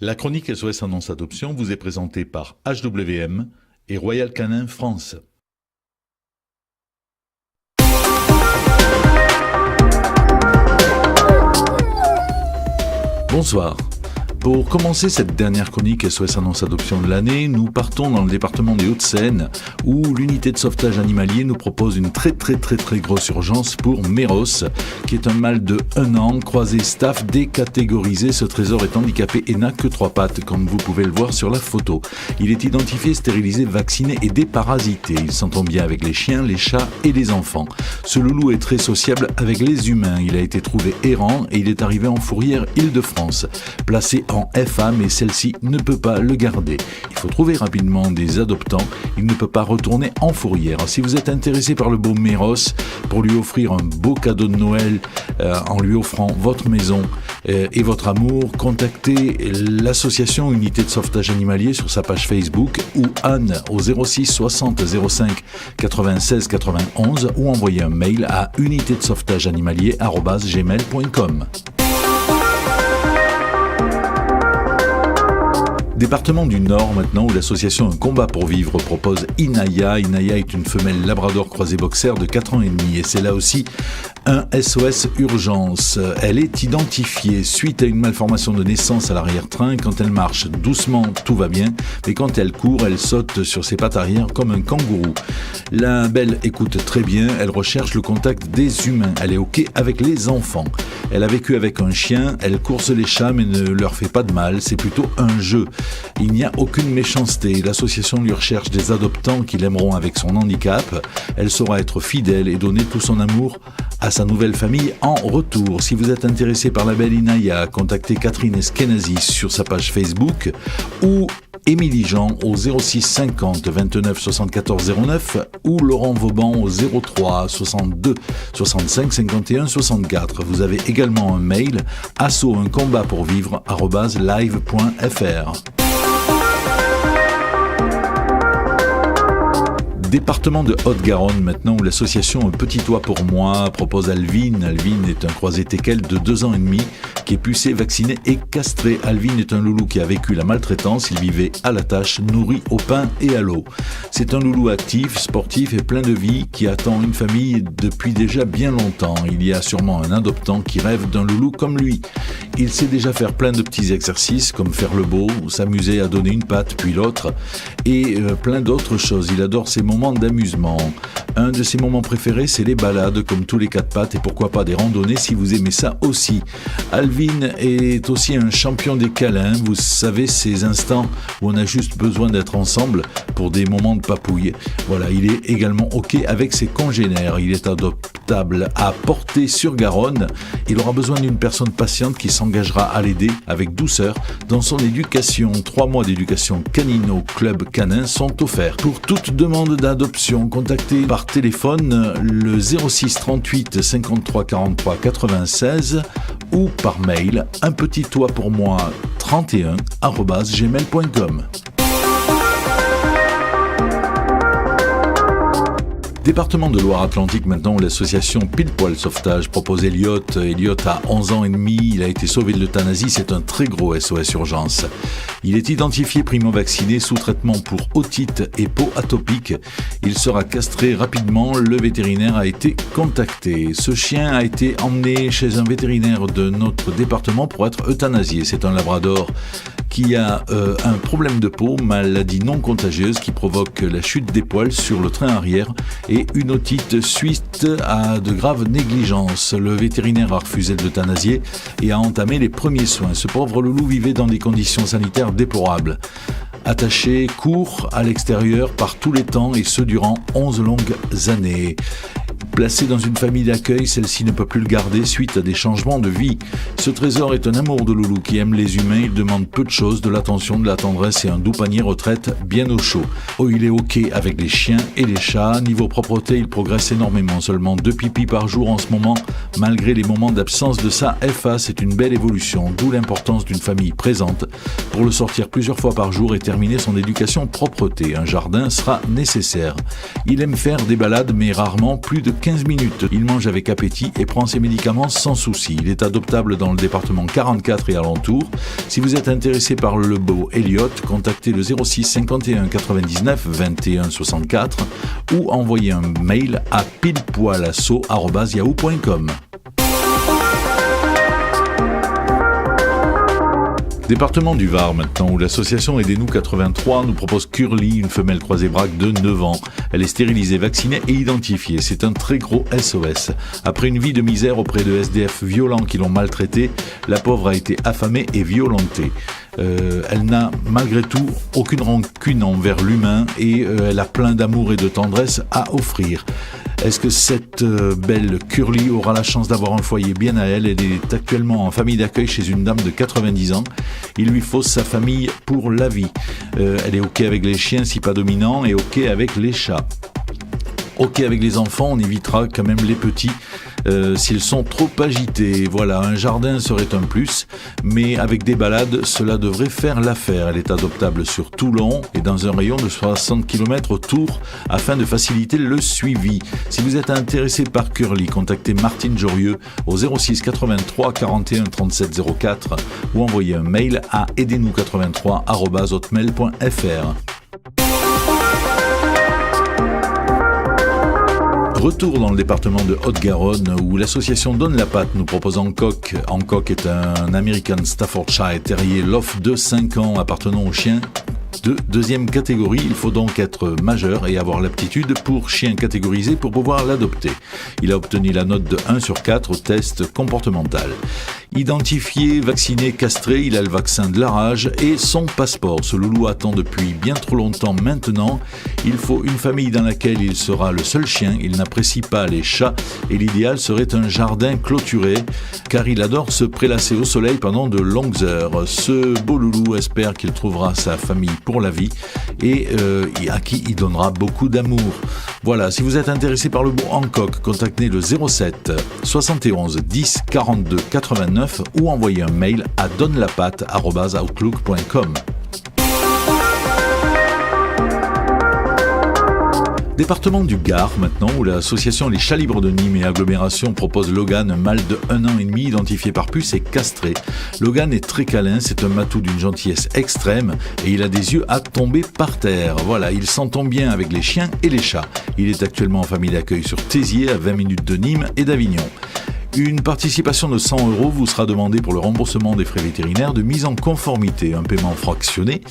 La chronique SOS Annonce Adoption vous est présentée par HWM et Royal Canin France. Bonsoir. Pour commencer cette dernière chronique SOS Annonce Adoption de l'année, nous partons dans le département des Hauts-de-Seine où l'unité de sauvetage animalier nous propose une très grosse urgence pour Méros, qui est un mâle de 1 an, croisé staff, décatégorisé. Ce trésor est handicapé et n'a que 3 pattes, comme vous pouvez le voir sur la photo. Il est identifié, stérilisé, vacciné et déparasité. Il s'entend bien avec les chiens, les chats et les enfants. Ce loulou est très sociable avec les humains. Il a été trouvé errant et il est arrivé en fourrière Île-de-France. Placé en FA, mais celle-ci ne peut pas le garder. Il faut trouver rapidement des adoptants. Il ne peut pas retourner en fourrière. Si vous êtes intéressé par le beau Méros, pour lui offrir un beau cadeau de Noël, en lui offrant votre maison et votre amour, contactez l'association Unité de Sauvetage Animalier sur sa page Facebook ou Anne au 06 60 05 96 91 ou envoyez un mail à unitédesauvetage-animalier@gmail.com. Département du Nord maintenant, où l'association Un Combat pour Vivre propose Inaya. Inaya est une femelle labrador croisée boxer de 4 ans et demi et c'est là aussi un SOS urgence. Elle est identifiée suite à une malformation de naissance à l'arrière-train. Quand elle marche doucement, tout va bien, mais quand elle court, elle saute sur ses pattes arrière comme un kangourou. La belle écoute très bien, elle recherche le contact des humains, elle est OK avec les enfants. Elle a vécu avec un chien, elle course les chats mais ne leur fait pas de mal, c'est plutôt un jeu. Il n'y a aucune méchanceté, l'association lui recherche des adoptants qui l'aimeront avec son handicap. Elle saura être fidèle et donner tout son amour à sa nouvelle famille en retour. Si vous êtes intéressé par la belle Inaya, contactez Catherine Eskenazi sur sa page Facebook ou Émilie Jean au 06 50 29 74 09 ou Laurent Vauban au 03 62 65 51 64. Vous avez également un mail asso-uncombatpourvivre@live.fr. Département de Haute-Garonne maintenant, où l'association Un Petit Toit pour Moi propose Alvin. Alvin est un croisé teckel de 2 ans et demi qui est pucé, vacciné et castré. Alvin est un loulou qui a vécu la maltraitance. Il vivait à la tâche, nourri au pain et à l'eau. C'est un loulou actif, sportif et plein de vie qui attend une famille depuis déjà bien longtemps. Il y a sûrement un adoptant qui rêve d'un loulou comme lui. Il sait déjà faire plein de petits exercices comme faire le beau, s'amuser à donner une patte puis l'autre et plein d'autres choses. Il adore ces moments d'amusement. Un de ses moments préférés, c'est les balades comme tous les 4 pattes et pourquoi pas des randonnées si vous aimez ça aussi. Alvin est aussi un champion des câlins. Vous savez, ces instants où on a juste besoin d'être ensemble pour des moments de papouille. Voilà, il est également OK avec ses congénères. Il est adoptable à Portée-sur-Garonne. Il aura besoin d'une personne patiente qui s'engagera à l'aider avec douceur dans son éducation. 3 mois d'éducation canino club canin sont offerts. Pour toute demande d'adoption, contactez par téléphone le 06 38 53 43 96 ou par mail unpetittoitpourmoi 31@gmail.com. Département de Loire-Atlantique maintenant, où l'association Pile Poil Sauvetage propose Elliot. Elliot a 11 ans et demi, il a été sauvé de l'euthanasie, c'est un très gros SOS urgence. Il est identifié primo-vacciné sous traitement pour otite et peau atopique. Il sera castré rapidement, le vétérinaire a été contacté. Ce chien a été emmené chez un vétérinaire de notre département pour être euthanasié. C'est un labrador qui a un problème de peau, maladie non contagieuse qui provoque la chute des poils sur le train arrière et une otite suite à de graves négligences. Le vétérinaire a refusé de l'euthanasier et a entamé les premiers soins. Ce pauvre loulou vivait dans des conditions sanitaires déplorables. Attaché court à l'extérieur par tous les temps et ce durant 11 longues années. Placé dans une famille d'accueil, celle-ci ne peut plus le garder suite à des changements de vie. Ce trésor est un amour de loulou qui aime les humains. Il demande peu de choses, de l'attention, de la tendresse et un doux panier retraite bien au chaud. Oh, il est OK avec les chiens et les chats. Niveau propreté, il progresse énormément. Seulement 2 pipis par jour en ce moment, malgré les moments d'absence de sa FA. C'est une belle évolution, d'où l'importance d'une famille présente pour le sortir plusieurs fois par jour et terminer son éducation propreté. Un jardin sera nécessaire. Il aime faire des balades, mais rarement plus de 15 minutes. Il mange avec appétit et prend ses médicaments sans souci. Il est adoptable dans le département 44 et alentours. Si vous êtes intéressé par le beau Elliot, contactez le 06 51 99 21 64 ou envoyez un mail à pilepoilasso@yahoo.com. Département du Var maintenant, où l'association Aidez-nous 83 nous propose Curly, une femelle croisée braque de 9 ans. Elle est stérilisée, vaccinée et identifiée. C'est un très gros SOS. Après une vie de misère auprès de SDF violents qui l'ont maltraitée, la pauvre a été affamée et violentée. Elle n'a malgré tout aucune rancune envers l'humain et elle a plein d'amour et de tendresse à offrir. Est-ce que cette belle Curly aura la chance d'avoir un foyer bien à elle? Elle est actuellement en famille d'accueil chez une dame de 90 ans. Il lui faut sa famille pour la vie. Elle est OK avec les chiens si pas dominants et OK avec les chats. OK avec les enfants, on évitera quand même les petits s'ils sont trop agités. Voilà, un jardin serait un plus, mais avec des balades, cela devrait faire l'affaire. Elle est adoptable sur Toulon et dans un rayon de 60 km autour afin de faciliter le suivi. Si vous êtes intéressé par Curly, contactez Martine Jorieux au 06 83 41 37 04 ou envoyez un mail à aidez-nous83@hotmail.fr. Retour dans le département de Haute-Garonne où l'association Donne la Patte nous propose Hancock. Hancock est un American Staffordshire Terrier Loft de 5 ans appartenant aux chiens de deuxième catégorie. Il faut donc être majeur et avoir l'aptitude pour chien catégorisé pour pouvoir l'adopter. Il a obtenu la note de 1 sur 4 au test comportemental. Identifié, vacciné, castré, il a le vaccin de la rage et son passeport. Ce loulou attend depuis bien trop longtemps maintenant. Il faut une famille dans laquelle il sera le seul chien. Il n'apprécie pas les chats et l'idéal serait un jardin clôturé car il adore se prélasser au soleil pendant de longues heures. Ce beau loulou espère qu'il trouvera sa famille pour la vie et à qui il donnera beaucoup d'amour. Voilà, si vous êtes intéressé par le beau Hancock, contactez le 07 71 10 42 89 ou envoyez un mail à donnelapatte@outlook.com. Département du Gard maintenant, où l'association Les Chats Libres de Nîmes et Agglomération propose Logan, un mâle de 1 an et demi identifié par puce et castré. Logan est très câlin, c'est un matou d'une gentillesse extrême et il a des yeux à tomber par terre. Voilà, il s'entend bien avec les chiens et les chats. Il est actuellement en famille d'accueil sur Tézier, à 20 minutes de Nîmes et d'Avignon. Une participation de 100 € vous sera demandée pour le remboursement des frais vétérinaires de mise en conformité. Un paiement fractionné,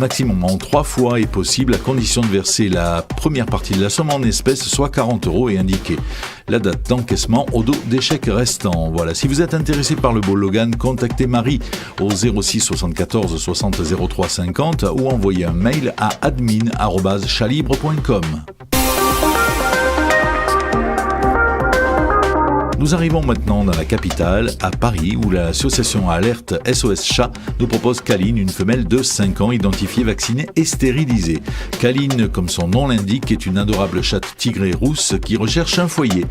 maximum en 3 fois est possible à condition de verser la première partie de la somme en espèces, soit 40 € et indiquer la date d'encaissement au dos des chèques restants. Voilà, si vous êtes intéressé par le beau Logan, contactez Marie au 06 74 60 03 50 ou envoyez un mail à admin@chalibre.com. Nous arrivons maintenant dans la capitale, à Paris, où l'association Alerte SOS Chat nous propose Kaline, une femelle de 5 ans identifiée, vaccinée et stérilisée. Kaline, comme son nom l'indique, est une adorable chatte tigrée rousse qui recherche un foyer.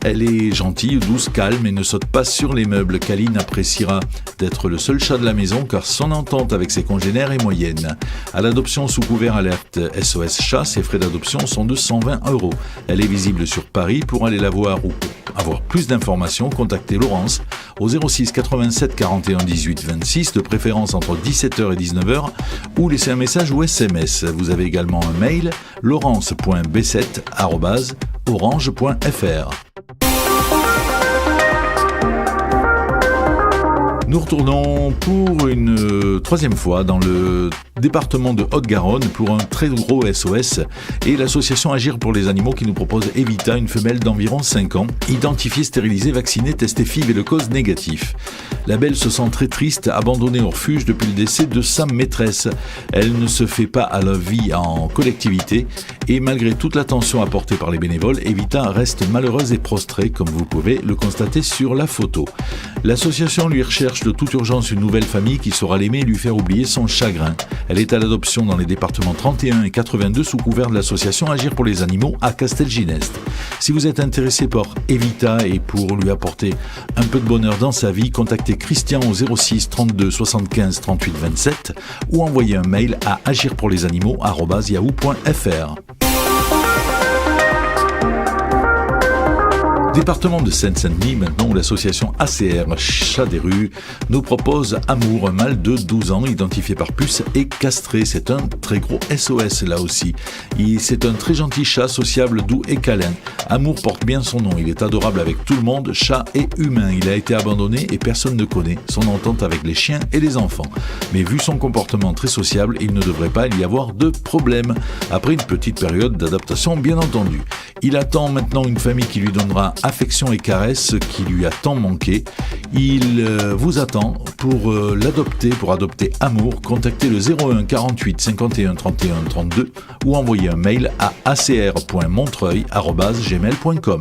Elle est gentille, douce, calme et ne saute pas sur les meubles. Kaline appréciera d'être le seul chat de la maison car son entente avec ses congénères est moyenne. À l'adoption sous couvert Alerte SOS Chat, ses frais d'adoption sont de 120 €. Elle est visible sur Paris. Pour aller la voir ou avoir plus d'informations, contactez Laurence au 06 87 41 18 26, de préférence entre 17h et 19h, ou laissez un message ou SMS. Vous avez également un mail, laurence.b7@orange.fr. Nous retournons pour une troisième fois dans le département de Haute-Garonne pour un très gros SOS et l'association Agir pour les animaux qui nous propose Evita, une femelle d'environ 5 ans, identifiée, stérilisée, vaccinée, testée FIV et le cause négatif. La belle se sent très triste, abandonnée au refuge depuis le décès de sa maîtresse. Elle ne se fait pas à la vie en collectivité et malgré toute l'attention apportée par les bénévoles, Evita reste malheureuse et prostrée, comme vous pouvez le constater sur la photo. L'association lui recherche de toute urgence une nouvelle famille qui saura l'aimer et lui faire oublier son chagrin. Elle est à l'adoption dans les départements 31 et 82 sous couvert de l'association Agir pour les animaux à Castelginest. Si vous êtes intéressé par Evita et pour lui apporter un peu de bonheur dans sa vie, contactez Christian au 06 32 75 38 27 ou envoyez un mail à agirpourlesanimaux@yahoo.fr. Département de Seine-Saint-Denis, maintenant, où l'association ACR Chat des rues nous propose Amour, un mâle de 12 ans identifié par puce et castré. C'est un très gros SOS là aussi. C'est un très gentil chat, sociable, doux et câlin. Amour porte bien son nom, il est adorable avec tout le monde, chat et humain. Il a été abandonné et personne ne connaît son entente avec les chiens et les enfants. Mais vu son comportement très sociable, il ne devrait pas y avoir de problème. Après une petite période d'adaptation, bien entendu. Il attend maintenant une famille qui lui donnera affection et caresses qui lui a tant manqué. Il vous attend pour l'adopter, pour adopter Amour. Contactez le 01 48 51 31 32 ou envoyez un mail à acr.montreuil@gmail.com.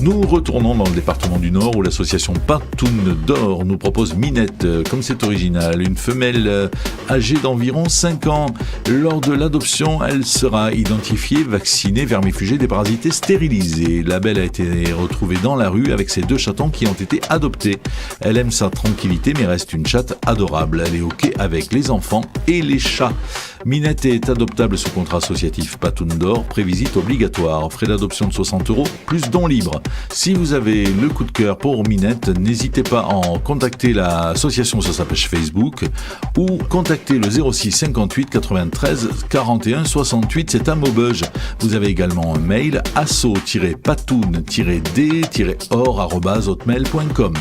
Nous retournons dans le département du Nord où l'association Patoun d'Or nous propose Minette, comme c'est original, une femelle âgée d'environ 5 ans. Lors de l'adoption, elle sera identifiée, vaccinée, vermifugée, déparasitée, stérilisée. La belle a été retrouvée dans la rue avec ses 2 chatons qui ont été adoptés. Elle aime sa tranquillité mais reste une chatte adorable. Elle est OK avec les enfants et les chats. Minette est adoptable sous contrat associatif Patoun d'Or, prévisite obligatoire, frais d'adoption de 60 €, plus dons libres. Si vous avez le coup de cœur pour Minette, n'hésitez pas à en contacter l'association sur sa page Facebook ou contactez le 06 58 93 41 68, c'est un Maubeuge. Vous avez également un mail asso-patoun-d-or@hotmail.com.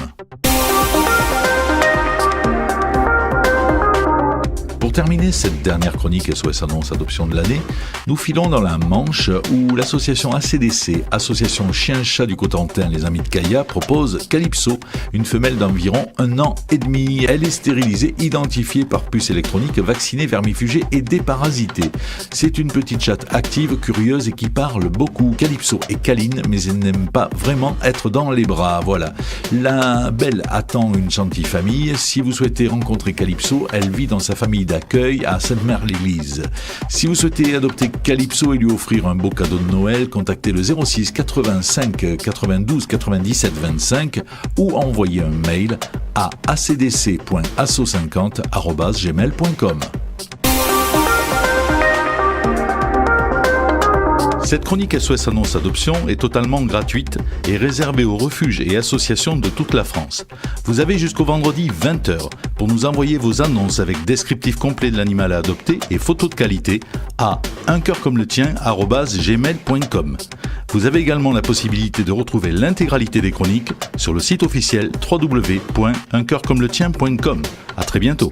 Pour terminer cette dernière chronique SOS Annonce Adoption de l'année, nous filons dans la Manche où l'association ACDC, Association Chien-Chat du Cotentin, les Amis de Caïa, propose Calypso, une femelle d'environ 1 an et demi. Elle est stérilisée, identifiée par puce électronique, vaccinée, vermifugée et déparasitée. C'est une petite chatte active, curieuse et qui parle beaucoup. Calypso est câline, mais elle n'aime pas vraiment être dans les bras. Voilà. La belle attend une gentille famille. Si vous souhaitez rencontrer Calypso, elle vit dans sa famille d'accueil à Sainte-Mère-l'Église. Si vous souhaitez adopter Calypso et lui offrir un beau cadeau de Noël, contactez le 06 85 92 97 25 ou envoyez un mail à acdc.asso50@gmail.com. Cette chronique SOS Annonce Adoption est totalement gratuite et réservée aux refuges et associations de toute la France. Vous avez jusqu'au vendredi 20h pour nous envoyer vos annonces avec descriptif complet de l'animal à adopter et photos de qualité à uncoeurcomeletien@gmail.com. Vous avez également la possibilité de retrouver l'intégralité des chroniques sur le site officiel www.uncoeurcomeletien.com. À très bientôt.